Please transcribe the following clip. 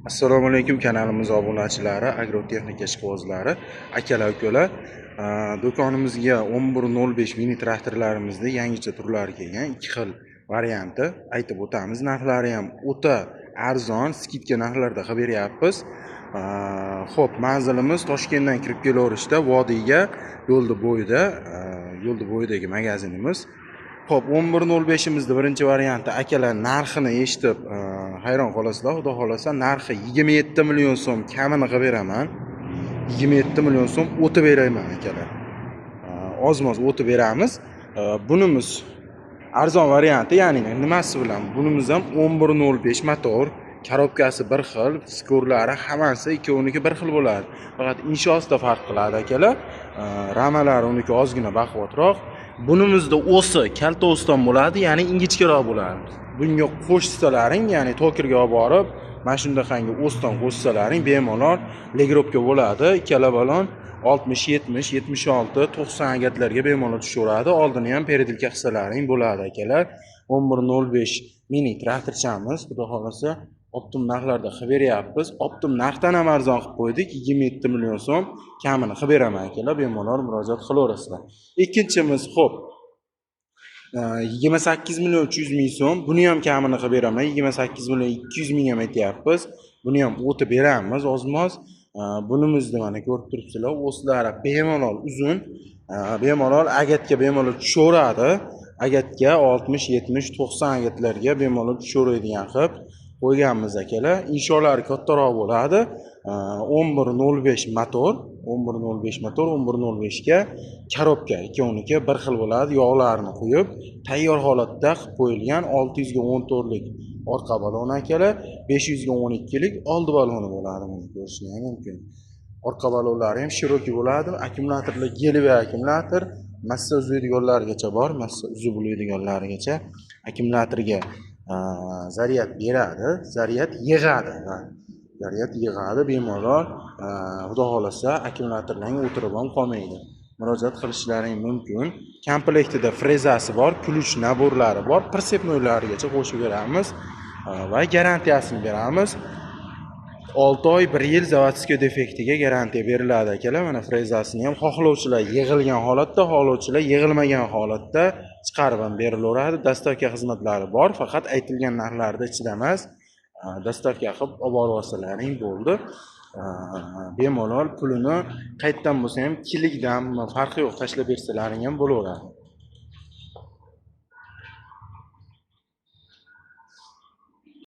Assalomu alaykum kanalimiz obunachilari, agrotexnika ishqibozlari, akalar, ukalar. Do'konimizga 1105 mini traktorlarimizda yangicha turlari kelgan, ikki xil varianti aytib o'tamiz. Narxlari ham o'ta arzon, skidka narxlarda qilib beryapmiz. Xo'p, manzilimiz Toshkentdan kirib kelaverishda vodiyga yo'lda bo'yidagi magazinimiz. Xo'p, 1105imizning birinchi varianti akalar narxini eshitib hayron qolasizlar. Xudo xolasa narxi 27 million so'm kamini qilib beraman. 27 million so'm o'tib beraman akalar. Ozmoz o'tib beramiz. Bunimiz arzon varianti, ya'ni nimasi bilan? Bunimiz ham 1105 motor, korobkasi bir xil, skorlari hammasi ikkoviniki bir xil bo'ladi. Faqat inshosida farq qiladi akalar. Ramalari uniki ozgina baquvvatroq. Bunimizda o'si kalta o'ston bo'ladi, ya'ni ingichkaroq bo'ladi. Bunga qo'shsalaring, ya'ni tokerga olib borib, mana shundaqangi o'ston qo'shsalaring bemalol legropka bo'ladi. Ikkala balon 60, 70, 76, 90 agatlarga bemalol tushaveradi. Oldini ham peredilka qissalaring bo'ladi akalar. 1105 mini traktorchamiz, xudo xolasa optim narxlarda qilib beryapmiz. Optim narxdan ham arzon qilib qo'ydik. 27 million so'm kamini qilib beraman akalar, bemalol murojaat qilaverasizlar. Ikkinchimiz, xo'p, 28 million 300 ming so'm. Buni ham kamini qilib beraman. 28 million 200 ming ham aytyapmiz. Buni ham o'tib beramiz ozmoz. Bunimizni mana ko'rib turibsizlar, o'slari bemalol uzun, bemalol agatga bemalol tushaveradi. Agatga 60, 70, 90 agatlarga bemalol tushaveradigan qilib qo'yganmiz akalar. Inshollari kattaroq bo'ladi. 1105 motor, 1105 ga korobka, ikkoviniki bir xil bo'ladi. Yog'larni quyib, tayyor holatda qilib qo'yilgan 614 lik orqa balon akalar, 512 lik oldi baloni bo'ladi. Buni ko'rishingiz mumkin. Orqa balonlari ham shiroki bo'ladi. Akkumulyatorlar gelib akkumulyator, massa uzadiganlargacha bor, massa uzib bo'ladiganlargacha akkumulyatorga zaryad beradi, zaryad yig'adi bemalol. Xudo xolasa akkumulyatorlarga o'tirib ham qolmaydi. Murojaat qilishlaring mumkin. Komplektida frezasi bor, ключ naborlari bor, pritsepnoylarigacha qo'shib beramiz va garantiyasini beramiz. 6 oy 1 yil zavodskiy defektiga garantiya beriladi akalar. Mana frezasini ham xohlovchilar yig'ilgan holatda, xohlovchilar yig'ilmagan holatda chiqarib ham berilaveradi. Dostavka xizmatlari bor, faqat aytilgan narxlarda ichida emas. Dostavka qilib olib borsalaring bo'ldi. Bemalol pulini qayerdan bo'lsa ham kilikdan farqi yo'q, tashlab bersalaring ham bo'laveradi.